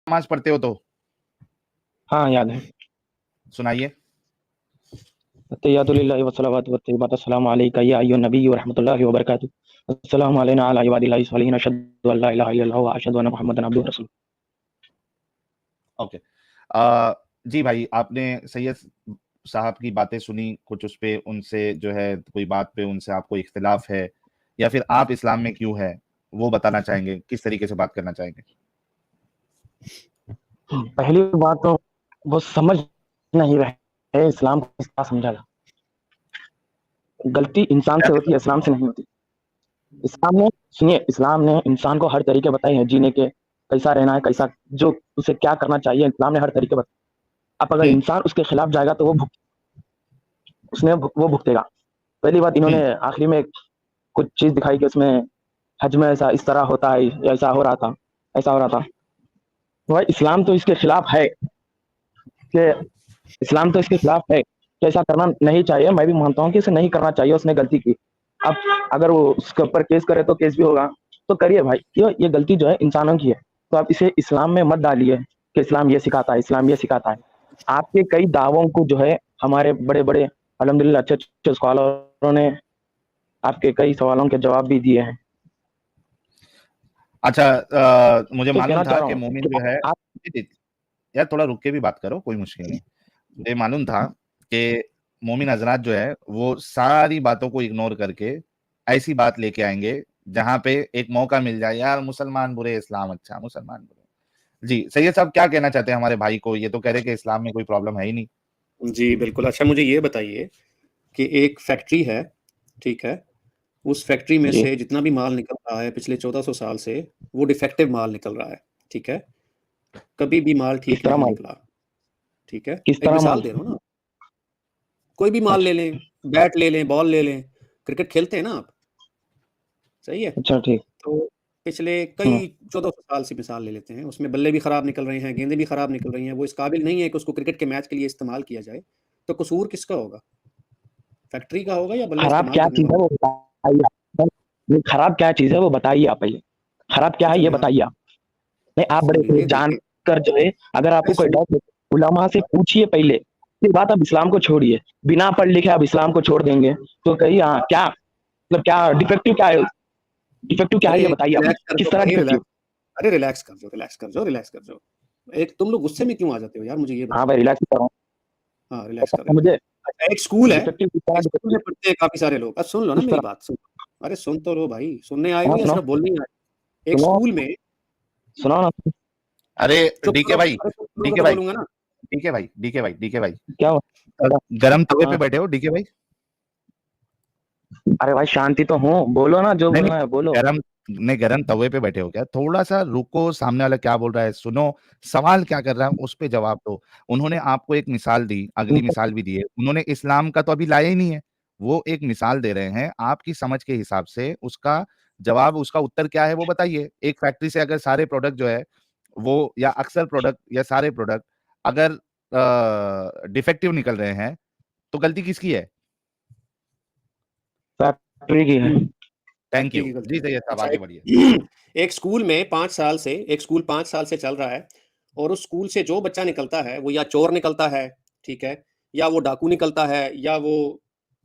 नमाज पढ़ते हो तो? हाँ याद है। सुनाइए। तहिय्यातुलिल्लाहि वस्सलावातु वत्तय्यिबातु अस्सलामु अलैका या अय्युहन नबिय्यु व रहमतुल्लाहि व बरकातुहू। अस्सलामु अलैना अला इबादिल्लाहि स्वालिहीन अशहदु अल्ला इलाहा इल्लल्लाहु व अशहदु अन्ना मुहम्मदन अब्दुहु व रसूलुहू। ओके। जी भाई, आपने सैयद साहब की बातें सुनी, कुछ उस पे उनसे जो है कोई बात पे उनसे आपको इख्तिलाफ है, या फिर आप इस्लाम में क्यों है वो बताना चाहेंगे, किस तरीके से बात करना चाहेंगे? पहली बात तो वो समझ नहीं रहे इस्लाम को क्या समझा था। गलती इंसान से होती है, इस्लाम से नहीं होती। इस्लाम ने सुनिए, इस्लाम ने इंसान को हर तरीके बताए हैं जीने के, कैसा रहना है, कैसा जो उसे क्या करना चाहिए, इस्लाम ने हर तरीके बताए। अब अगर इंसान उसके खिलाफ जाएगा तो वो भुगतेगा। पहली बात, इन्होंने आखिरी में कुछ चीज दिखाई कि उसमें हज में ऐसा इस तरह होता है, ऐसा हो रहा था, ऐसा हो रहा था। भाई इस्लाम तो इसके खिलाफ है कि इस्लाम तो इसके खिलाफ है कि ऐसा करना नहीं चाहिए। मैं भी मानता हूँ कि इसे नहीं करना चाहिए, उसने गलती की। अब अगर वो उसके ऊपर केस करे तो केस भी होगा, तो करिए भाई। ये गलती जो है इंसानों की है, तो आप इसे इस्लाम में मत डालिए कि इस्लाम ये सिखाता है, इस्लाम ये सिखाता है। आपके कई दावों को जो है हमारे बड़े बड़े अल्हम्दुलिल्लाह अच्छे अच्छे स्कॉलरों ने आपके कई सवालों के जवाब भी दिए हैं। अच्छा, मुझे तो मालूम कहना चाह था रहा कि हूँ मोमिन कि जो है, आप यार थोड़ा रुक के भी बात करो, कोई मुश्किल नहीं। मुझे मालूम था कि मोमिन हजरात जो है वो सारी बातों को इग्नोर करके ऐसी बात लेके आएंगे जहां पे एक मौका मिल जाए, यार मुसलमान बुरे इस्लाम अच्छा, मुसलमान बुरे। जी सैयद साहब, क्या कहना चाहते हैं हमारे भाई को? ये तो कह रहे कि इस्लाम में कोई प्रॉब्लम है ही नहीं। जी बिल्कुल। अच्छा, मुझे ये बताइए कि एक फैक्ट्री है, ठीक है, उस फैक्ट्री में जी से जितना भी माल निकल रहा है पिछले 1400 साल से, वो डिफेक्टिव माल निकल रहा है, ठीक है, कभी भी माल किस ठीक तरह नहीं माल, निकला, ठीक है। किस एक तरह मिसाल माल? दे रहा हूँ ना, कोई भी माल अच्छा ले लें, बैट ले लें, बॉल ले लें, क्रिकेट खेलते हैं ना आप, सही है। अच्छा ठीक। तो पिछले कई 1400 साल से मिसाल ले लेते हैं, उसमें बल्ले भी खराब निकल रहे हैं, गेंदें भी खराब निकल रही हैं, वो इस काबिल नहीं है कि उसको क्रिकेट के मैच के लिए इस्तेमाल किया जाए। तो कसूर किसका होगा? फैक्ट्री का होगा या बल्ले खराब इस्तेमाल क्या करने चीज है वालों वो का? बताइए। ये खराब क्या चीज है वो बताइए आप पहले। खराब क्या है अच्छा ये मैं आप बताइए आप। नहीं, आप बड़े थे सुनिए, देखिए, जानकर जो है, अगर अरे आपको कोई सुन, डाउट है उलमा से पूछिए पहले, फिर बात आप इस्लाम को छोड़िए। बिना पढ़ लिखे आप इस्लाम को छोड़ देंगे तो कहीं हाँ क्या मतलब, क्या डिफेक्टिव क्या है, डिफेक्टिव क्या है अरे ये बताइए आप। रिलैक्स कर किस जाओ तरह भाई, डिफेक्टिव? रिलैक्स। अरे रिलैक्स कर जाओ, रिलैक्स कर जाओ, रिलैक्स कर जाओ। एक तुम लोग गुस्से में क्यों आ जाते हो यार, मुझे ये हाँ बताओ। भाई रिलैक्स कर रहा हूँ। हाँ रिलैक्स कर बताइए लेते मुझे हैं। अच्छा, एक स्कूल है, डिफेक्टिव किस तरह, एक स्कूल डिफेक्टिव में पढ़ते हैं काफी सारे लोग। अब सुन लो ना किस मेरी तरह? बात, सुन। अरे सुन तो लो भाई, सुनने आए हाँ हो या सुनो, सिर्फ बोलने ही आए? एक सुनो, स्कूल में, सुनाओ ना। अरे चुप डीके करो, भाई, अरे चुप करोगे डीके तो भाई, बोलूंगा ना। डीके भाई, डीके भाई, डीके भाई, क्या हुआ? गरम तवे पे हाँ, बैठे हो डीके भाई? अरे भाई शांति तो हूँ, बोलो ना जो नहीं बोलना है नहीं, बोलो। गरम, नहीं गरम तवे पे बैठे हो क्या? थोड़ा सा रुको, सामने वाला क्या बोल रहा है सुनो, सवाल क्या कर रहा है उस पे जवाब दो। उन्होंने आपको एक मिसाल दी, अगली मिसाल भी दी है, उन्होंने इस्लाम का तो अभी लाया ही नहीं है, वो एक मिसाल दे रहे हैं आपकी समझ के हिसाब से। उसका जवाब, उसका उत्तर क्या है वो बताइए। एक फैक्ट्री से अगर सारे प्रोडक्ट जो है वो, या अक्सर प्रोडक्ट या सारे प्रोडक्ट अगर डिफेक्टिव निकल रहे हैं तो गलती किसकी है? फैक्ट्री की है। थैंक फैक्ट्री यू की जी, गलती है। सही है साहब, अच्छा, आगे बढ़िए। एक स्कूल में 5 साल से, एक स्कूल 5 साल से चल रहा है, और उस स्कूल से जो बच्चा निकलता है वो या चोर निकलता है, ठीक है, या वो डाकू निकलता है, या वो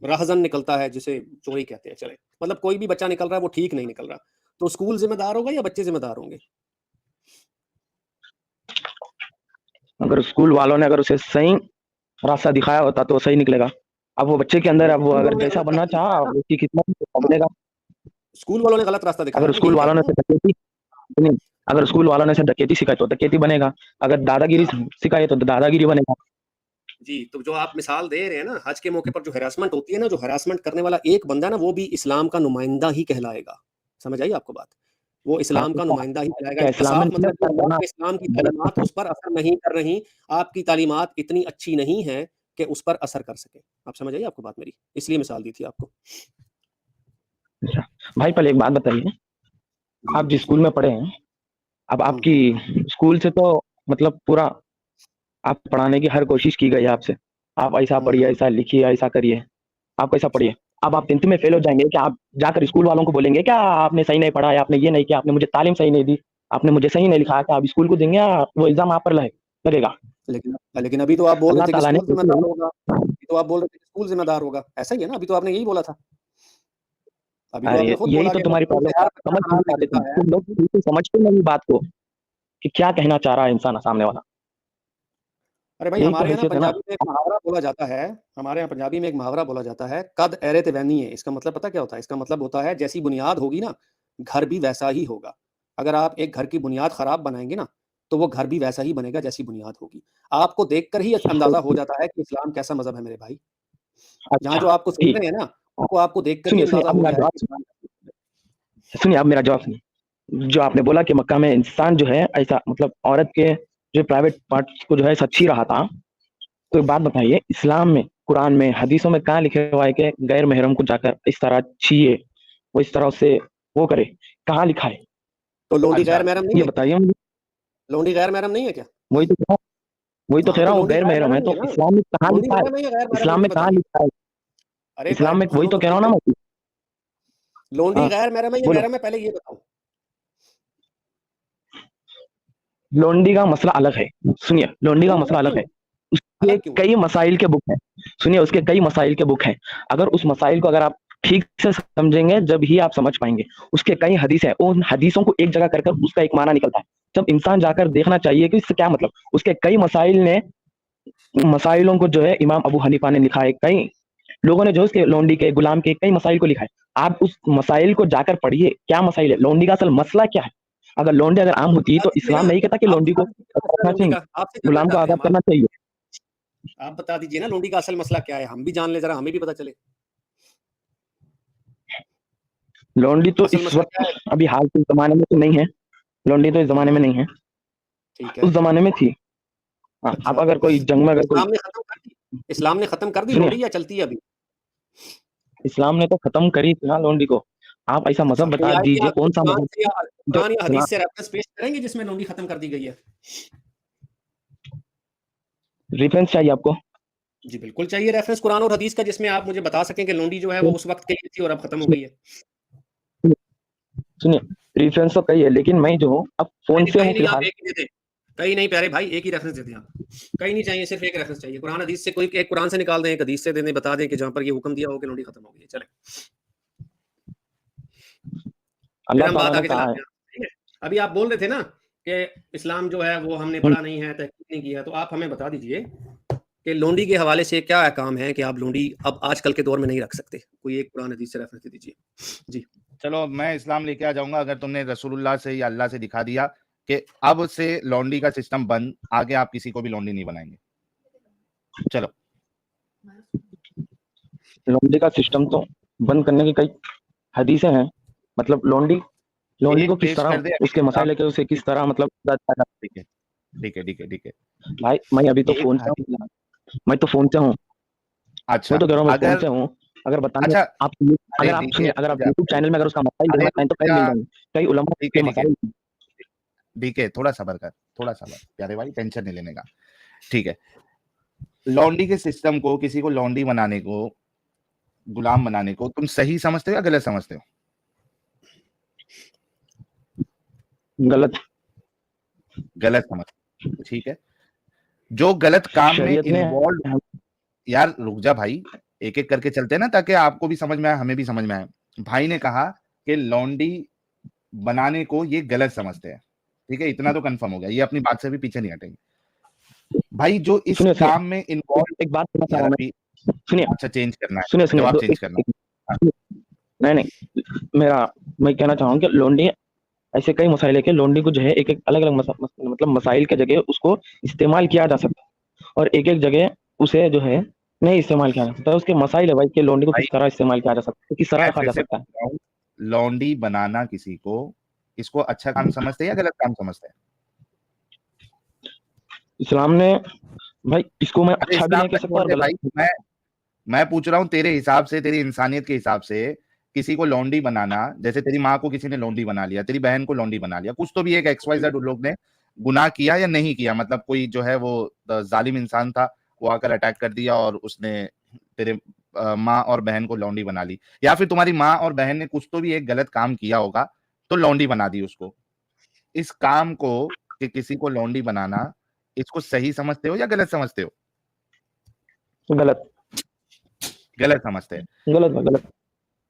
राहजन निकलता है, जिसे चोरी कहते हैं, चले मतलब कोई भी बच्चा निकल रहा है वो ठीक नहीं निकल रहा। तो स्कूल जिम्मेदार होगा या बच्चे जिम्मेदार होंगे? अगर स्कूल वालों ने अगर उसे सही रास्ता दिखाया होता तो वो सही निकलेगा। अब वो बच्चे के अंदर, अब वो स्कूल अगर वालों ने जैसा गलत बनना रास्ता चाहा दिखाया ना, उसकी किस्मत में तो बनेगा। स्कूल वालों ने गलत रास्ता दिखाया अगर ना, स्कूल यही कह वालों रहे ने हो ना? उसे डकैती नहीं, अगर स्कूल वालों ने उसे डकैती सिखाई तो डकैती बनेगा। अगर दादागिरी हाँ सिखाई तो दादागिरी बनेगा। जी, तो जो आप मिसाल दे रहे हैं ना, हज के मौके पर जो हरासमेंट होती है ना, जो हरासमेंट करने वाला एक बंदा ना, वो भी इस्लाम का नुमाइंदा ही कहलाएगा। समझ आई आपको बात? वो हाँ इस्लाम तो का क्या, नुमाइंदा ही कहलाएगा। क्या इसका इस्लाम में साफ नहीं मतलब ये लगता हुआ करना कि इस्लाम की गलत तालीमात करना? उस पर असर नहीं कर रही, आपकी तालीमात इतनी अच्छी नहीं है कि उस पर असर कर सके। आप समझ आई आपको बात मेरी? इसलिए मिसाल दी थी आपको। अच्छा भाई, पहले एक बात बताइए, जी आप जिस स्कूल पूछिए। में पढ़े हैं, अब हम्म, आपकी स्कूल से तो मतलब पूरा आप पढ़ाने की हर कोशिश की गई है आपसे, आप ऐसा पढ़िए, हम्म। ऐसा लिखिए, ऐसा करिए, आप ऐसा अच्छा पढ़िए। अब आप 10th में फेल हो जाएंगे क्या? आप जाकर स्कूल वालों को बोलेंगे क्या आपने सही नहीं पढ़ा, या आपने ये नहीं किया, आपने मुझे तालीम सही नहीं दी? आपने मुझे सही नहीं लिखा कि आप स्कूल को देंगे या वो एग्जाम आप पर लगेगा। लेकिन अभी तो आप बोल अल्लाह रहे थे कि ताला ने स्कूल जिम्मेदार होगा, अभी तो आप बोल रहे थे कि स्कूल जिम्मेदार होगा, ऐसा ही है ना? अभी तो आपने यही बोला था। अभी तो अरे आपने खुद यही बोला तो कि अगर तुम्हारी स्कूल प्रॉब्लम से है, हर आप बच्चा समझ नहीं खराब पाते, निकलता है, तुम लोग बिल्कुल समझते नहीं बात को कि क्या कहना चाह रहा है इंसान सामने वाला। अरे भाई यही तो हमारे यहाँ ना हैसियत है ना। पंजाबी में एक मुहावरा बोला जाता है, हमारे यहाँ पंजाबी में एक मुहावरा बोला जाता है, कद एरे ते वैनी है। इसका मतलब पता क्या होता है? इसका मतलब होता है जैसी बुनियाद होगी ना, घर भी वैसा ही होगा। अगर आप एक घर की बुनियाद खराब बनाएँगे ना, तो वो घर भी वैसा ही बनेगा जैसी बुनियाद होगी। आपको देखकर ही अंदाज़ा हो जाता है कि इस्लाम कैसा मज़हब है मेरे भाई। यहाँ अच्छा जो आपको सुन ठीक, रहे हैं ना, उनको आपको देखकर ही सुनिए अंदाज़ा अब हो मेरा गया है जवाब कि इस्लाम कैसा मज़हब है। सुनिए, अब मेरा जवाब सुनिए। जो आपने बोला कि मक्का में इंसान जो है ऐसा मतलब औरत के जो प्राइवेट पार्ट्स को जो है छीन रहा था, तो एक बात बताइए, इस्लाम में, कुरान में, हदीसों में कहाँ लिखे हुआ है कि गैर महरम को जाकर इस तरह छीए, वो इस तरह से वो करे, कहाँ लिखा है? तो लोंडी अच्छा, गैर महरम नहीं ये है क्या? बताइए मुझे। लोंडी गैर महरम नहीं है क्या? वही तो कह वही तो कह हाँ, रहा तो हूँ, वो लोंडी गैर गैर महरम है, महरम ही तो है ना। इस्लाम में कहाँ लोंडी लिखा है? महरम है या गैर महरम, इस्लाम ये में भी कहाँ बताइए। लिखा है? अरे इस्लाम में वही सुनो तो तो कह रहा सही हूँ ना भाई, मैं। लोंडी हाँ, गैर महरम है या बोलो। महरम है, पहले ये बताओ। लोंडी का मसला अलग है। सुनिए, लोंडी का मसला अलग अलग क्यों? है। उसके अलग क्यों? कई मसाइल के बुक हैं। सुनिए, उसके कई मसाइल के बुक हैं। अगर उस मसाइल को अगर आप ठीक से समझेंगे, जब ही आप समझ पाएंगे। उसके कई हदीस हैं, उन हदीसों को एक जगह कर उसका एक माना निकलता है। जब इंसान जाकर देखना चाहिए कि इससे क्या मतलब। उसके कई मसाइलों को जो है इमाम अबू हनीफा ने लिखा है, कई लोगों ने जो उसके लोंडी के, गुलाम के कई मसाइल को लिखा है। आप उस मसाइल को जाकर पढ़िए, क्या मसाइल है, लोंडी का असल मसला क्या है। अगर लोंडी अगर आम होती बता तो दीजिए इस्लाम ना, नहीं कहता कि आप लोंडी बता को दीजिए क्या मसला है रखना लोंडी चाहिए, का, आपसे जानना गुलाम को चाहते हैं आजाद हम। करना चाहिए। आप बता दीजिए ना लोंडी का असल मसला क्या है, हम भी जान ले, जरा हमें भी पता चले। लोंडी तो असल इस मसला क्या वक्त है? अभी हाल के जमाने में तो नहीं है। लोंडी तो इस जमाने में नहीं है, ठीक उस है। जमाने में थी। हाँ, अच्छा, अब अगर कोई जंग में अगर कोई, इस्लाम ने खत्म कर दी? इस्लाम ने खत्म कर दी सुनिए, लोंडी या चलती है अभी? इस्लाम ने तो खत्म करी थी ना लोंडी को। आप ऐसा अच्छा, मजहब कोई बता आयत या दीजिए, कोई कौन सा मजहब जो कुरान या इस्लाम। हदीस से रेफरेंस पेश करेंगे जिसमें लोंडी खत्म कर दी गई है? रेफरेंस चाहिए आपको? जी बिल्कुल चाहिए रेफरेंस कुरान और हदीस का, जिसमें आप मुझे बता सकें कि लोंडी जो है वो उस वक्त के लिए थी और अब खत्म हो गई है। सुनिए, रेफरेंस तो कई है, लेकिन मैं जो हूँ अब फोन नहीं से कहीं हूँ नहीं, आप फिलहाल। एक ही दे दें। कहीं नहीं प्यारे भाई, एक ही रेफरेंस दे दें आप। कहीं नहीं चाहिए, सिर्फ एक रेफरेंस चाहिए। कुरान हदीस से कोई एक कुरान से निकाल दें, एक हदीस से दे दें, बता दें कि जहां पर ये हुक्म दिया हो कि लोंडी खत्म हो गई है, चले। फिर अल्लाह हम ताला बात ने आगे कहा है। चलाते हैं, ठीक है? अभी आप बोल रहे थे ना कि इस्लाम जो है वो हमने पढ़ा नहीं है, तहकीक नहीं किया, तो आप हमें बता दीजिए कि लोंडी के हवाले से क्या काम है कि आप लोंडी अब आजकल के दौर में नहीं रख सकते। कोई एक कुरान हदीस से रेफरेंस दे दीजिए। जी। चलो मैं इस्लाम लेके आ जाऊंगा अगर तुमने रसूलुल्लाह से या अल्लाह से दिखा दिया कि अब से लॉन्डी का सिस्टम बंद, आगे आप किसी को भी लॉन्डी नहीं बनाएंगे। चलो। लोंडी का सिस्टम तो बंद करने की कई हदीसें हैं। मतलब लोंडी को एक किस पेश तरह कर दे अभी उसके मसाइल इस्लाम। लेके उसे किस तरह मतलब ठीक है, ठीक है, ठीक है, ठीक है। भाई मैं अभी तो एक फोन से हदीस। हूँ, मैं तो फोन से हूँ, अच्छा, मैं तो कह रहा हूँ मैं फोन अगर से हूँ। अगर बताने अच्छा, आप अरे अगर आप डीके सुनिए, अगर रुक आप जा, यूट्यूब चैनल में अगर उसका मसाइल अरे देखना चाहें तो रुक कई जा, मिल जाएंगे, कई उलमा ठीक के है, ठीक है, मसाइल। डीके थोड़ा सबर कर, थोड़ा सबर प्यारे भाई, टेंशन नहीं लेने का। ठीक है, लॉन्डी के सिस्टम को, किसी को लॉन्डी बनाने को, गुलाम बनाने को तुम सही समझते हो या गलत समझते हो? गलत। गलत समझते हो, ठीक है। जो गलत काम में शरीयत में इन्वॉल्व, यार रुक जा भाई, एक एक करके चलते हैं ना ताकि आपको भी समझ में आए, हमें भी समझ में आए। भाई ने कहा कि लॉन्डी बनाने को ये गलत समझते हैं, ठीक है, इतना तो कंफर्म हो गया, ये अपनी बात से भी पीछे नहीं हटेंगे। भाई जो इस सुनिए काम में इन्वॉल्व, एक बात कहना चाह यार रहा हूँ अभी मैं। सुनिए अच्छा चेंज करना है, सुनिए सुनिए जवाब दो चेंज करना है। हाँ, नहीं नहीं, मैं कहना चाहूँ कि लोंडी ऐसे कई मसाइल है कि लोंडी को जो है एक एक अलग अलग मतलब मसाइल के जगह उसको इस्तेमाल किया जा सकता है, और एक एक जगह उसे जो है नहीं इस्तेमाल किया जा सकता है। उसके मसाइल है भाई कि लोंडी को भाई किस तरह इस्तेमाल किया जा सकता है, किस तरह मैं रखा फिर जा से सकता पूछ है। रहा हूँ, लॉन्डी बनाना किसी को, इसको अच्छा काम समझते हैं या गलत काम समझते हैं? इस्लाम ने भाई इसको मैं अरे अच्छा भी इस्लाम नहीं कह का सकता छोड़ और दे गलत। भाई, मैं पूछ रहा हूँ तेरे हिसाब से, तेरी इंसानियत के हिसाब से, किसी को लौंडी बनाना, जैसे तेरी माँ को किसी ने लौंडी बना लिया, तेरी बहन को लौंडी बना लिया, कुछ तो भी एक XYZ लोग ने गुनाह किया या नहीं किया, मतलब कोई जो है वो जालिम इंसान था, वो आकर अटैक कर दिया और उसने तेरे माँ और बहन को लौंडी बना ली, या फिर तुम्हारी माँ और बहन ने कुछ तो भी एक गलत काम किया होगा तो लौंडी बना दी उसको। इस काम को कि किसी को लौंडी बनाना, इसको सही समझते हो या गलत समझते हो? गलत गलत समझते हैं। गलत है, गलत।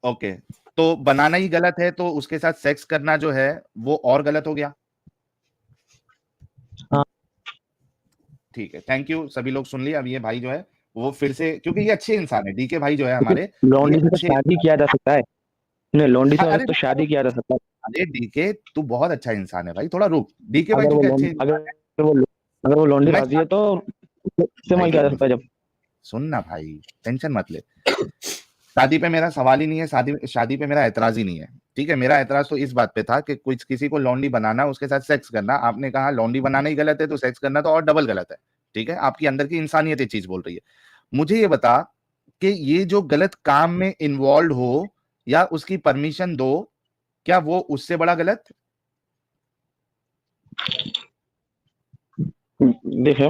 ओके, तो बनाना ही गलत है तो उसके साथ सेक्स करना जो है वो और गलत हो गया? हाँ। ठीक है, थैंक यू, सभी लोग सुन लिए। अब ये भाई जो है वो फिर से, क्योंकि ये अच्छे इंसान है, डीके भाई जो है हमारे, लेकिन ये लौंडी से तो अच्छे शादी किया जा सकता है। नहीं, लौंडी से अरे तो शादी किया जा सकता है। अरे डीके तू बहुत अच्छा इंसान है भाई, थोड़ा रुक। डीके भाई अगर तू वो क्या अच्छे लौंडी इंसान है? अगर वो लौंडी मैं राजी है तो इस्तेमाल किया जा सकता है जब। सुन ना भाई, टेंशन मत ले। शादी पे मेरा सवाल ही नहीं है, शादी पे मेरा ऐतराज ही नहीं है। ठीक है, मेरा ऐतराज तो इस बात पे था कि कुछ किसी को लौंडी बनाना, उसके साथ सेक्स करना। आपने कहा लौंडी बनाना ही गलत है तो सेक्स करना तो और डबल गलत है। ठीक है, आपकी अंदर की इंसानियत ये चीज बोल रही है। मुझे ये बता कि ये जो गलत काम में इन्वॉल्व हो या उसकी परमिशन दो, क्या वो उससे बड़ा गलत? देखिए,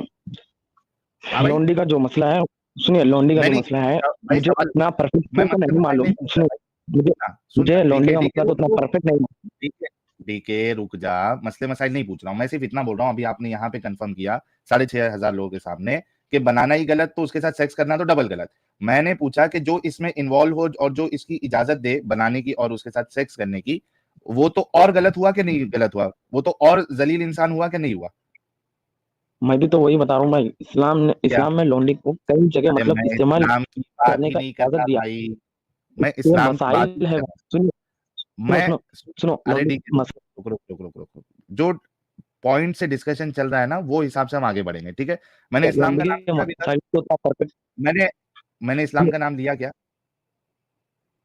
हाँ भाई, लौंडी का जो मसला है, सुनिए, लौंडी का जो नहीं मसला है, भाई मुझे सवाल, उतना परफेक्ट मैं तो मसले नहीं मसाइल मालूम। नहीं पूछ रहा सुनिए, भाई। मुझे सुन मुझे लौंडी डीके का डीके मसला तो रुक उतना रुक परफेक्ट नहीं। डीके डीके रुक जा, मसले मसाइल नहीं पूछ रहा हूँ मैं, सिर्फ इतना बोल रहा हूँ। अभी आपने यहाँ पे कंफर्म किया 6,500 लोगों के सामने कि बनाना ही गलत तो उसके साथ सेक्स करना तो डबल गलत। मैंने पूछा कि जो इसमें इन्वॉल्व हो और जो इसकी इजाजत दे बनाने की और उसके साथ सेक्स करने की, वो तो और गलत हुआ कि नहीं गलत हुआ? वो तो और जलील इंसान हुआ कि नहीं हुआ? मैं भी तो वही बता रहा हूँ भाई, क्या? इस्लाम में लौंडी को कई जगह अरे मतलब मैं इस्तेमाल इस्लाम की बात करने ही का नहीं कर इजाजत रहा दिया। भाई, मैं ये इस्लाम की बात मसाइल नहीं है कर भाई। सुनिए, रहा। सुनो सुनो सुनो, अरे लौंडी डीके रुक रुक रुक रुक रुक रुक। जो पॉइंट से डिस्कशन चल रहा है ना, वो हिसाब से हम आगे बढ़ेंगे। ठीक है, मैंने इस्लाम का लौंडी नाम के लिया अभी तक? मसाइल तो उतना परफेक्ट। मैंने मैंने इस्लाम का नाम लिया क्या?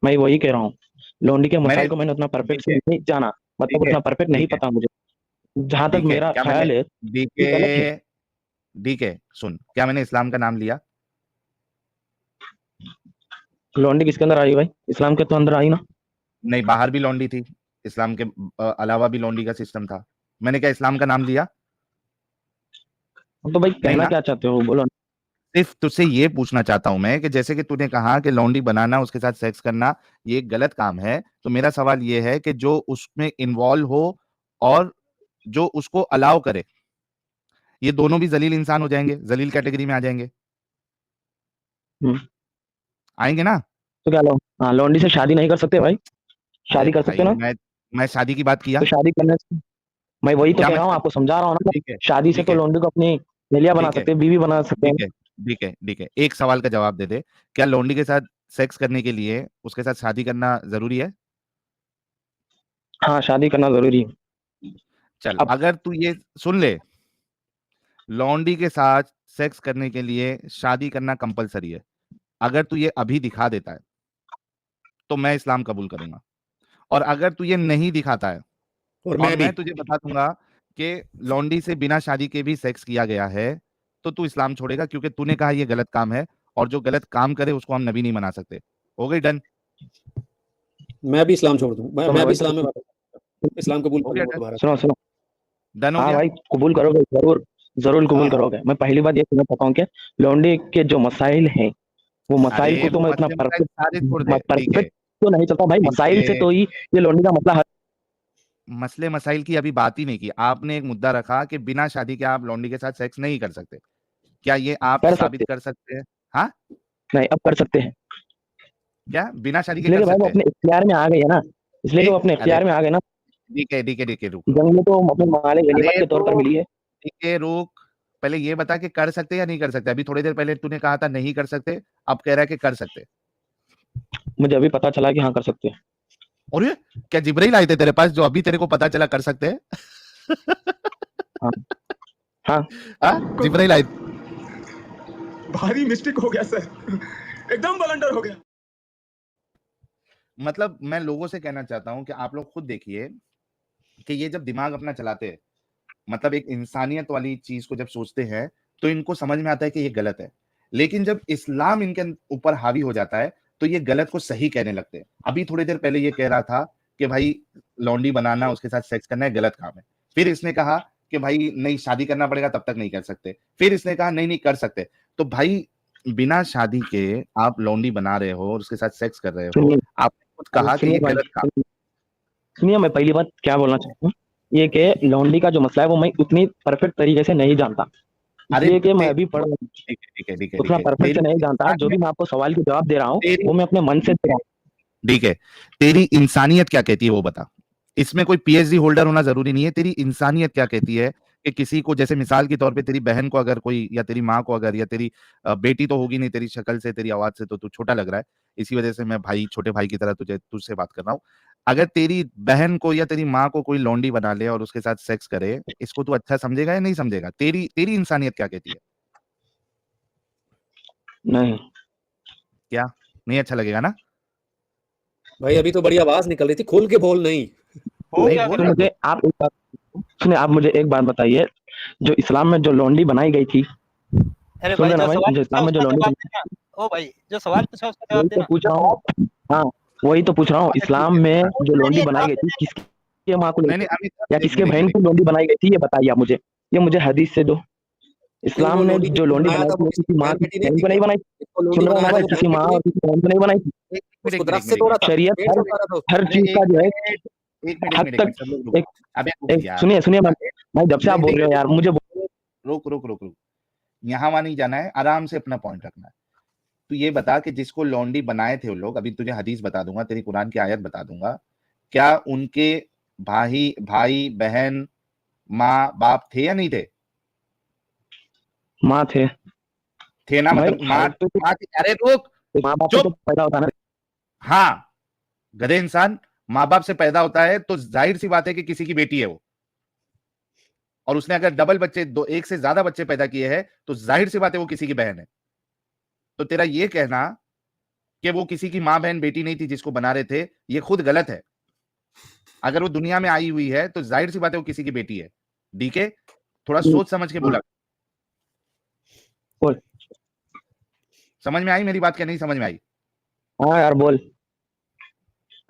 मैं वही कह रहा हूँ, लौंडी के मैंने मसाइल को मैंने उतना परफेक्ट से डीके नहीं जाना, मतलब डीके उतना परफेक्ट नहीं डीके पता मुझे। जहां तक डीके मेरा क्या मैंने ख्याल है, ये डीके गलत है। डीके सुन, क्या मैंने इस्लाम का नाम लिया? लौंडी किसके अंदर आई भाई? इस्लाम के तो अंदर आई ना। नहीं, बाहर भी लौंडी थी, इस्लाम के अलावा भी लौंडी का सिस्टम था। मैंने क्या इस्लाम का नाम लिया? तो भाई नहीं कहना ना। क्या चाहते हो, बोलो। सिर्फ तुझसे ये पूछना चाहता हूं मैं कि जैसे कि तूने कहा कि लौंडी बनाना, उसके साथ सेक्स करना ये एक गलत काम है, तो मेरा सवाल ये है कि जो उसमें इन्वॉल्व हो और जो उसको अलाउ करे, ये दोनों भी जलील इंसान हो जाएंगे, जलील कैटेगरी में आ जाएंगे? हम्म, आएंगे ना? तो क्या हाँ, लौंडी से शादी नहीं कर सकते भाई? अरे शादी कर सकते भाई, ना? मैं शादी की बात किया तो शादी करने से, मैं वही तो क्या? कह मैं रहा हूँ, आपको समझा रहा हूँ ना। ठीक है शादी से ठीक तो है लौंडी को अपनी अहलिया बना ठीक है सकते हैं, बीवी बना सकते हैं। ठीक है ठीक है ठीक है, एक सवाल का जवाब दे दे। क्या लौंडी के साथ सेक्स करने के लिए उसके साथ शादी करना जरूरी है? हाँ, शादी करना जरूरी है। चल, अब अगर तू ये सुन ले, लौंडी के साथ सेक्स करने के लिए शादी करना कंपलसरी है, अगर तू ये अभी दिखा देता है तो मैं इस्लाम कबूल करूंगा। और अगर तू ये नहीं दिखाता है और और मैं भी मैं तुझे बता दूंगा कि लौंडी से बिना शादी के भी सेक्स किया गया है, तो तू इस्लाम छोड़ेगा, क्योंकि तूने कहा ये गलत काम है और जो गलत काम करे उसको हम नबी नहीं बना सकते। हो गई डन? मैं भी इस्लाम छोड़ दूं, तो मैं मैं भी वही इस्लाम में तो, वापस इस्लाम कबूल हो कर गया लूंगा डन? दोबारा। सुनो सुनो, डन हो हाँ गया? भाई, कबूल करोगे जरूर, जरूर हाँ कबूल हाँ करोगे। मैं पहली बात ये कहना चाहता हूँ कि लौंडी के जो मसाइल हैं, वो मसाइल अरे को तो वो मैं इतना मसले मसाइल सारे छोड़ दे, ठीक है परफेक्ट तो नहीं चलता भाई। ठीक मसाइल से है। तो ही ये लौंडी का मसला मसले मसाइल की अभी बात ही नहीं की आपने। एक मुद्दा रखा कि बिना शादी के आप लौंडी के साथ सेक्स नहीं कर सकते। क्या ये आप कर सकते। साबित कर सकते हैं? हाँ, नहीं, अब कर सकते हैं, क्या बिना शादी के इसलिए कर कि भाई वो सकते हैं? अपने इख्तियार में आ गई है ना। इसलिए कि वो अपने अरे इख्तियार में आ गए ना। ठीक है, रुक रुक जंग रुक में तो अपने मालिक गनीमत अरे के तौर पर तो मिली है। ठीक है, रुक। पहले ये बता कि कर सकते या नहीं कर सकते? अभी थोड़ी देर पहले तूने कहा था नहीं कर सकते, अब कह रहा है कि कर सकते। मुझे अभी पता चला कि हाँ, कर सकते हैं। और ये क्या जिब्राइल आए थे तेरे पास जो अभी तेरे को पता चला कर सकते हैं? हाँ हाँ, हाँ, जिब्राइल आए। भारी मिस्टेक हो गया सर, एकदम ब्लंडर हो गया। मतलब मैं लोगों से कहना चाहता हूं कि आप लोग खुद देखिए कि ये जब दिमाग अपना चलाते हैं, मतलब एक इंसानियत वाली चीज को जब सोचते हैं, तो इनको समझ में आता है कि ये गलत है। लेकिन जब इस्लाम इनके ऊपर हावी हो जाता है तो ये गलत को सही कहने लगते हैं। अभी थोड़ी देर पहले ये कह रहा था कि भाई लौंडी बनाना, उसके साथ सेक्स करना है, गलत काम है। फिर इसने कहा कि भाई नहीं, शादी करना पड़ेगा तब तक नहीं कर सकते। फिर इसने कहा नहीं नहीं कर सकते। तो भाई बिना शादी के आप लौंडी बना रहे हो और उसके साथ सेक्स कर रहे हो, सुनिए, आपने खुद कहा कि सुनिए ये भाई, गलत काम। सुनिए, मैं पहली बात क्या बोलना चाहता हूँ। ये कि लौंडी का जो मसला है वो मैं उतनी परफेक्ट तरीके से नहीं जानता, अरे इसलिए कि मैं ते अभी पढ़ रहा हूँ, ठीक है, ठीक है, ठीक है, उतना ठीक है। परफेक्ट से तेरी नहीं जानता। जो भी मैं आपको सवाल के जवाब दे रहा हूँ तेरी वो मैं अपने मन से दे रहा हूँ। ठीक है, तेरी इंसानियत क्या कहती है वो बता। इसमें कोई पीएचडी होल्डर होना ज़रूरी नहीं है, तेरी इंसानियत क्या कहती है कि किसी को जैसे मिसाल के तौर पे तेरी बहन को अगर कोई या तेरी माँ को अगर या तेरी बेटी तो होगी नहीं तेरी शक्ल से, तेरी आवाज़ से तो तू छोटा लग रहा है, इसी वजह से मैं भाई छोटे भाई की तरह तुझसे बात कर रहा हूँ। अगर तेरी बहन को या तेरी माँ को कोई लौंडी बना ले और उसके साथ सेक्स करे, इसको तू अच्छा समझेगा या नहीं समझेगा? तेरी तेरी इंसानियत क्या कहती है? नहीं, क्या? नहीं अच्छा लगेगा ना? भाई अभी तो बड़ी आवाज निकल रही थी, खोल के बोल नहीं। नहीं बोल तो रहा मुझे आप एक बात सुनिए, आप मुझे एक बात बताइए, जो इस्लाम में जो लौंडी बनाई गई थी, अरे सुन भाई रहे ना जो भाई, सवाल जो पूछा इस्लाम में जो उसका लौंडी जवाब देना। ओ भाई जो सवाल पूछा उसका जवाब वही तो देना। पूछ रहा हूँ। हाँ, वही तो पूछ रहा हूँ, अच्छा, ठीक इस्लाम है। में हाँ, जो लौंडी नहीं, बनाई जवाब गई थी देना। किसके माँ को नहीं, लेकर नहीं, अमित या एक किसके मिनट, एक बहन मिनट। को लौंडी बनाई गई थी, ये बताइए आप मुझे। ये मुझे हदीस से दो, नहीं, इस्लाम वो में लौंडी जो जिसको लौंडी बनाया बनाई था थी वो वो किसी किसी की माँ बहन की बेटी नहीं बहन थी को नहीं क्या? बनाई, जिसको लौंडी सुन रहे हो ना बनाया था भाई, वो किसी बहन माँ बेटी नहीं और थी? किसी बहन को नहीं बनाई थी। एक उसको मिनट, एक दरख्त से मिनट, एक तोड़ा मिनट। था, शरीयत पेड़ से उतारा था उसको। हर अरे चीज का जो है एक मिनट, एक हद मिनट, एक तक मिनट, सब लोग रुको। एक अबे रुक एक यार। सुनिए सुनिए भाई, जब से आप नहीं, बोल नहीं, रहे हो यार मुझे रुक, रुक, रुक, रुक। यहाँ वहाँ नहीं जाना है, आराम से अपना पॉइंट रखना है। तू ये बता कि जिसको लौंडी बनाए थे वो लोग, अभी तुझे हदीस बता दूंगा, तेरी कुरान की आयत बता दूंगा, क्या उनके भाई बहन माँ बाप थे या नहीं थे? माँ थे थे ना, भाई, मतलब माँ हर तो माँ अरे रुक, माँ बाप से तो चुप। पैदा होता है ना। हाँ, गधे इंसान, माँ बाप से पैदा होता है तो जाहिर सी बात है कि किसी की बेटी है वो, और उसने अगर डबल बच्चे दो एक से ज्यादा बच्चे पैदा किए हैं तो जाहिर सी बात है वो किसी की बहन है। तो तेरा ये कहना कि वो किसी की माँ बहन बेटी नहीं थी जिसको बना रहे थे, ये खुद गलत है। अगर वो दुनिया में आई हुई है तो जाहिर सी बात है वो किसी की बेटी है। डीके, थोड़ा सोच समझ के बोला। बोल। समझ में आई मेरी बात? क्या नहीं समझ में आई? हाँ यार बोल,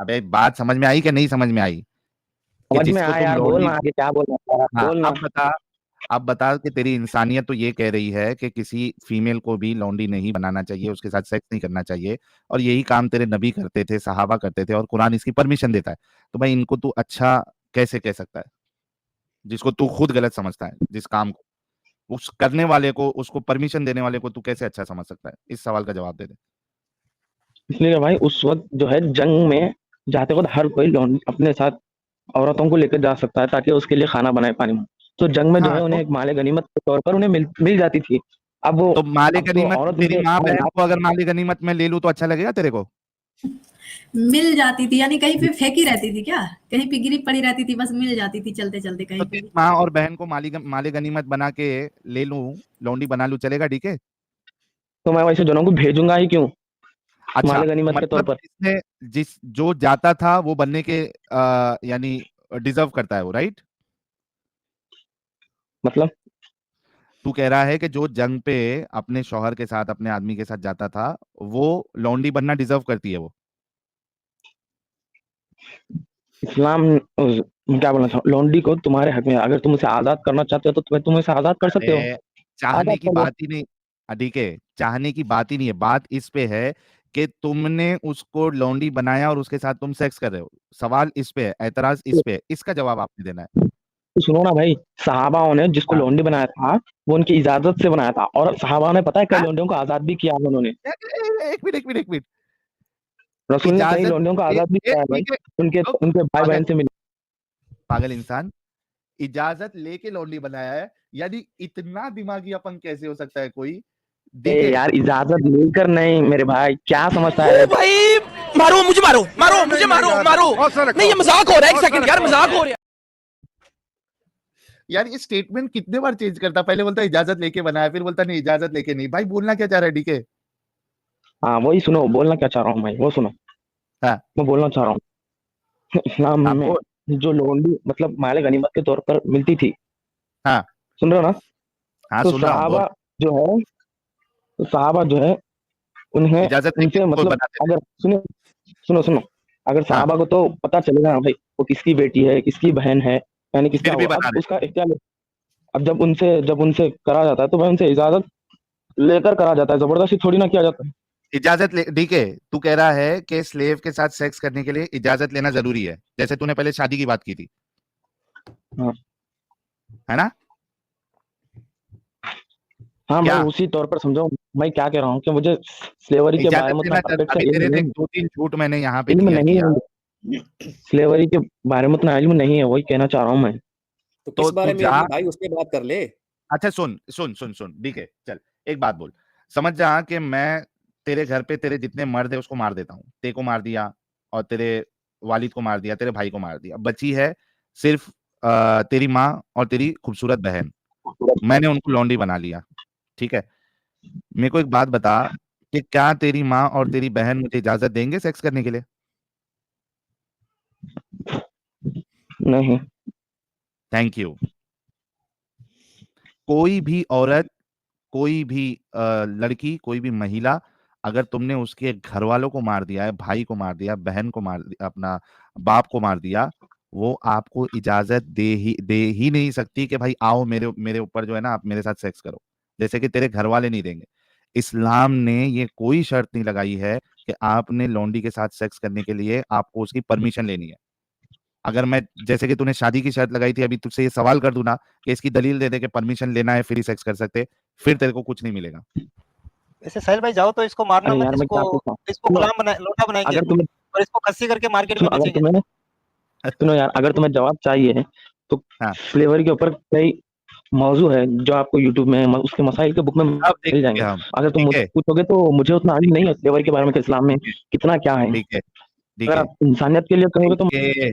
अबे बात समझ में आई कि नहीं समझ में आई? कि समझ में जिसको आया तुम यार, बोल लौंडी ना आगे क्या बोलना है यार, हाँ, बोल ना। अब बता कि तेरी इंसानियत तो ये कह रही है कि किसी फीमेल को भी लौंडी नहीं बनाना चाहिए, उसके साथ सेक्स नहीं करना चाहिए, और यही काम तेरे नबी करते थे, सहाबा करते थे, और कुरान इसकी परमिशन देता है। तो भाई इनको तू अच्छा कैसे कह सकता है, जिसको तू खुद गलत समझता है, जिस काम को उस करने वाले को, उसको परमिशन देने वाले को तू कैसे अच्छा समझ सकता है? इस सवाल का जवाब दे दे। इसलिए भाई उस वक्त जो है जंग में जाते वक्त हर कोई अपने साथ औरतों को लेकर जा सकता है ताकि उसके लिए खाना बनाए पानी में। तो जंग में जो है हाँ, उन्हें एक माले गनीमत के तौर पर उन्हें मिल जाती थी। अब वो तो माले अब तो गनीमत औरत तेरी उनके माँ बहन को अगर माले गनीमत में ले लूं तो अच्छा लगेगा तेरे को? मिल जाती थी यानी कहीं पे फेंकी रहती थी क्या? कहीं पे गिरी पड़ी रहती थी, बस मिल जाती थी चलते-चलते तो कहीं पे तेरी भी। माँ और बहन को माले गनीमत बना के ले लूं, लौंडी बना लूं, चलेगा? डीके? तो मैं वैसे जनों को भेजूंगा ही क्यों अच्छा, माले गनीमत के तौर मतलब पर। जो जाता था वो बनने के यानी डिजर्व करता है वो, राइट? मतलब तू कह रहा है कि जो जंग पे अपने शौहर के साथ, अपने आदमी के साथ जाता था, वो लौंडी बनना डिजर्व करती है वो? इस्लाम क्या बोलना चाहूँ, लौंडी को तुम्हारे हक में है। अगर तुम उसे आजाद करना चाहते हो तो तुम उसे आजाद कर सकते हो, अरे चाहने आजाद की कर दो। बात ही नहीं, ठीक है, चाहने की बात ही नहीं है, बात इस पे है कि तुमने उसको लौंडी बनाया और उसके साथ तुम सेक्स कर रहे हो। सवाल इस पे है, एतराज इस पे है, इसका जवाब आपने देना है। तो सुनो ना भाई, सहाबाओं ने जिसको हाँ। लौंडी बनाया था वो उनकी इजाजत से बनाया था, और सहाबाओं ने पता है कई हाँ? लौंडियों को आजाद भी किया है उन्होंने। एक मिनट, एक मिनट, एक मिनट। रसूल ने कई इजाजत लौंडियों को आजाद भी किया है भाई, ठीक है, उनके रुक, उनके भाई पागल बहन से मिले। पागल इंसान, इजाजत लेके लौंडी बनाया है, यानी इतना दिमागी अपन कैसे हो सकता है कोई? देखे यार इजाजत लेकर नहीं मेरे भाई, क्या समझता है? भाई मारो मुझे, मारो मारो मुझे, मारो मारो। नहीं ये मजाक हो रहा है, एक सेकंड यार, मजाक हो रहा है। यार ये स्टेटमेंट कितने बार चेंज करता, पहले बोलता इजाजत लेके बनाया, फिर बोलता नहीं इजाजत लेके नहीं। भाई बोलना क्या चाह रहा है डीके? हाँ वही सुनो, बोलना क्या चाह रहा हूँ भाई वो सुनो। हाँ। मैं बोलना चाह रहा हूँ, इस्लाम हाँ, में बोल। जो लौंडी मतलब माले गनीमत के तौर पर मिलती थी, हाँ। सुन रहे हो ना? हाँ, तो सुन रहा हूँ, बोल। सहाबा जो है उन्हें इजाजत लेके उनसे उसको मतलब बनाते थे। अगर सुनो सुनो सुनो, अगर हाँ, सहाबा को तो पता चलेगा ना भाई वो किसकी बेटी है किसकी बहन है, यानी किसका फिर भी हुआ, बना अब रहे। उसका इख्तियार। अब जब उनसे करा जाता है तो भाई उनसे इजाजत लेकर करा जाता है, जबरदस्ती थोड़ी ना किया जाता है। इजाजत ले, डीके तू कह रहा है कि स्लेव के साथ सेक्स करने के लिए इजाजत लेना जरूरी है, जैसे तूने पहले शादी की बात की थी। हाँ। है ना? हाँ क्या? भाई उसी तौर पर समझो मैं क्या कह रहा हूँ कि मुझे स्लेवरी के बारे इजाज़त में उतना देना परफेक्ट अभी तेरे से इल्म 2-3 झूठ मैंने यहाँ पे नहीं क्लियर नहीं किया। है, स्लेवरी के बारे में उतना इल्म नहीं है, वही कहना चाह रहा हूँ मैं। तो तो किस तू बारे में जा इल्म है भाई, उसपे बात कर ले। अच्छा सुन डीके चल एक बात बोल, समझ जा कि मैं तेरे घर पे तेरे जितने मर्द है उसको मार देता हूँ, तेरे को मार दिया और तेरे वालिद को मार दिया, तेरे भाई को मार दिया, बची है सिर्फ तेरी माँ और तेरी खूबसूरत बहन, मैंने उनको लौंडी बना लिया, ठीक है? मेरे को एक बात बता कि क्या तेरी माँ और तेरी बहन मुझे इजाजत देंगे सेक्स करने के लिए? नहीं। Thank you. कोई भी औरत, कोई भी लड़की, कोई भी महिला, अगर तुमने उसके घर वालों को मार दिया है, भाई को मार दिया, बहन को मार दिया, अपना बाप को मार दिया, वो आपको इजाजत दे ही नहीं सकती कि भाई आओ मेरे मेरे ऊपर जो है ना आप मेरे साथ सेक्स करो, जैसे कि तेरे घर वाले नहीं देंगे। इस्लाम ने ये कोई शर्त नहीं लगाई है कि आपने लौंडी के साथ सेक्स करने के लिए आपको उसकी परमिशन लेनी है। अगर मैं जैसे कि तूने शादी की शर्त लगाई थी, अभी तुझसे ये सवाल कर दूं ना कि इसकी दलील दे दे कि परमिशन लेना है फिर ही सेक्स कर सकते, फिर तेरे को कुछ नहीं मिलेगा। ऐसे साहिल भाई जाओ तो इसको मारना अरे मत, यार मैं क्या पूछा, इसको सुनो, गुलाम बना लोटा बनाएंगे अगर तुम्हें और इसको खस्सी करके मार्केट में सुनो अगर बेचेंगे। तुम्हें सुनो यार अगर तुम्हें जवाब चाहिए तो हाँ, स्लेवरी के ऊपर कई मौजू है जो आपको यूट्यूब में उसके मसाइल के बुक में अब मिल देखेंगे जाएंगे। हम। अगर तुम ठीक मुझसे है, पूछोगे तो मुझे उतना इल्म नहीं है स्लेवरी के बारे में कि इस्लाम में ठीक है, कितना क्या है। ठीक है, ठीक अगर है, आप इंसानियत के लिए कहोगे तो ठीक है।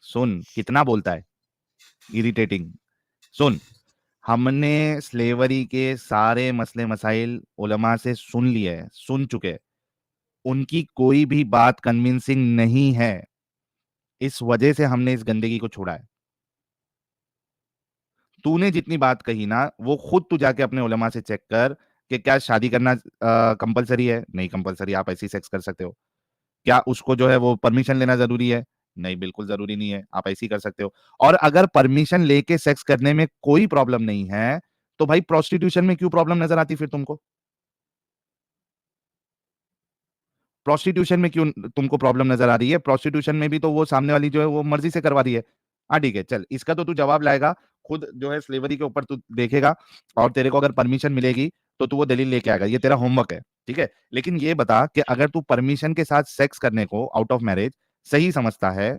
सुन कितना बोलता है, इरिटेटिंग। सुन, हमने स्लेवरी के सारे मसले मसाइल उलमा से सुन लिए हैं, सुन चुके हैं, उनकी कोई भी बात कन्विंसिंग नहीं है, इस वजह से हमने इस गंदगी को छोड़ा है। तूने जितनी बात कही ना वो खुद तू जाके अपने उलमा से चेक कर कि क्या शादी करना कंपलसरी है? नहीं कंपलसरी, आप ऐसे ही सेक्स कर सकते हो। क्या उसको जो है वो परमिशन लेना जरूरी है? नहीं बिल्कुल जरूरी नहीं है, आप ऐसे ही कर सकते हो। और अगर परमिशन लेके सेक्स करने में कोई प्रॉब्लम नहीं है तो भाई प्रोस्टिट्यूशन में क्यों प्रॉब्लम नजर आती फिर तुमको? प्रोस्टिट्यूशन में क्यों तुमको प्रॉब्लम नजर आ रही है? प्रोस्टिट्यूशन में भी तो वो सामने वाली जो है वो मर्जी से करवा रही है। हाँ ठीक है, चल इसका तो तू जवाब लाएगा, खुद जो है स्लेवरी के ऊपर तू देखेगा और तेरे को अगर परमिशन मिलेगी तो तू वो दलील लेके आएगा, ये तेरा होमवर्क है, ठीक है? लेकिन ये बता कि अगर तू परमिशन के साथ सेक्स करने को आउट ऑफ मैरिज सही समझता है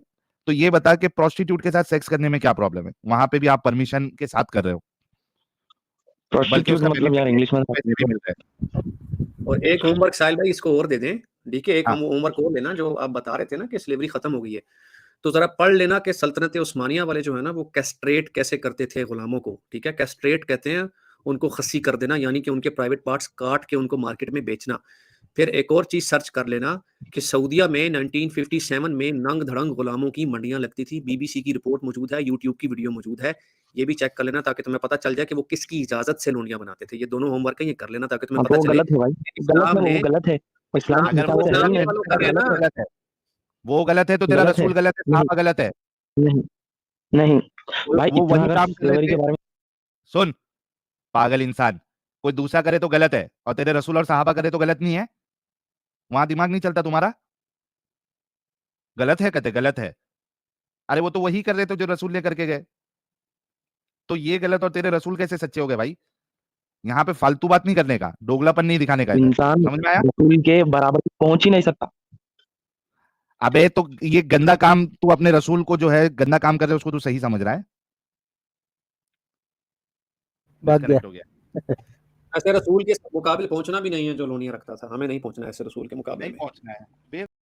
तो ये बता कि प्रोस्टिट्यूट के साथ सेक्स करने में क्या प्रॉब्लम है? वहां पे भी आप परमिशन के साथ कर रहे हो, बल्कि प्रोस्टिट्यूट उसका मतलब बेनिफिट यार ये है इंग्लिश में कि पैसे भी मिल रहे हैं। और एक होमवर्क साहिल भाई इसको और दे दें, डीके एक हाँ, हम होमवर्क और लेना, जो आप बता रहे थे ना कि स्लेवरी खत्म हो गई है, तो जरा पढ़ लेना कि सल्तनत उस्मानिया वाले जो है ना वो कैस्ट्रेट कैसे करते थे गुलामों को। ठीक है, कैस्ट्रेट कहते हैं उनको खस्सी कर देना, यानी कि उनके प्राइवेट पार्ट्स काट के उनको मार्केट में बेचना। फिर एक और चीज सर्च कर लेना कि सऊदिया में 1957 में नंग धड़ंग गुलामों की मंडियां लगती थी। बीबीसी की रिपोर्ट मौजूद है, यूट्यूब की वीडियो मौजूद है, ये भी चेक कर लेना ताकि तुम्हें पता चल जाए कि वो किसकी इजाजत से लोनियां बनाते थे। ये दोनों होमवर्क है, ये कर लेना ताकि तुम्हें हाँ पता तो वो चले गलत है भाई, कि गलत इस्लाम है, वो ने गलत है, वो इस्लाम के अगर हिसाब वो से है ही इस्लामिया नहीं, वालों गलत कर है लेना। तो गलत है, वो गलत है तो तेरा गलत है। रसूल गलत है, नहीं साहबा गलत है। नहीं नहीं भाई वो इतना वही अगर काम कर रहे स्लेवरी के थे। बारे में सुन पागल इंसान, कोई दूसरा करे तो गलत है और तेरे रसूल और साहबा करे तो गलत नहीं है? वहां दिमाग नहीं चलता तुम्हारा? गलत है, कहते गलत है। अरे वो तो वही कर रहे थे जो रसूल लेकर के गए, तो ये गलत और तेरे रसूल कैसे सच्चे हो गए भाई? यहाँ पे फालतू बात नहीं करने का, दोगलापन नहीं दिखाने का इधर, इंसान समझ में आया? रसूल के बराबर पहुंच ही नहीं सकता। अबे तो ये गंदा काम तू अपने रसूल को जो है गंदा काम कर रहे है उसको तू सही समझ रहा है? डिस्कनेक्ट हो गया। ऐसे रसूल के मुकाबले पहुंचना भी नहीं है जो लोनियां रखता था, हमें नहीं पहुंचना ऐसे रसूल के मुकाबले नहीं में। पहुंचना है।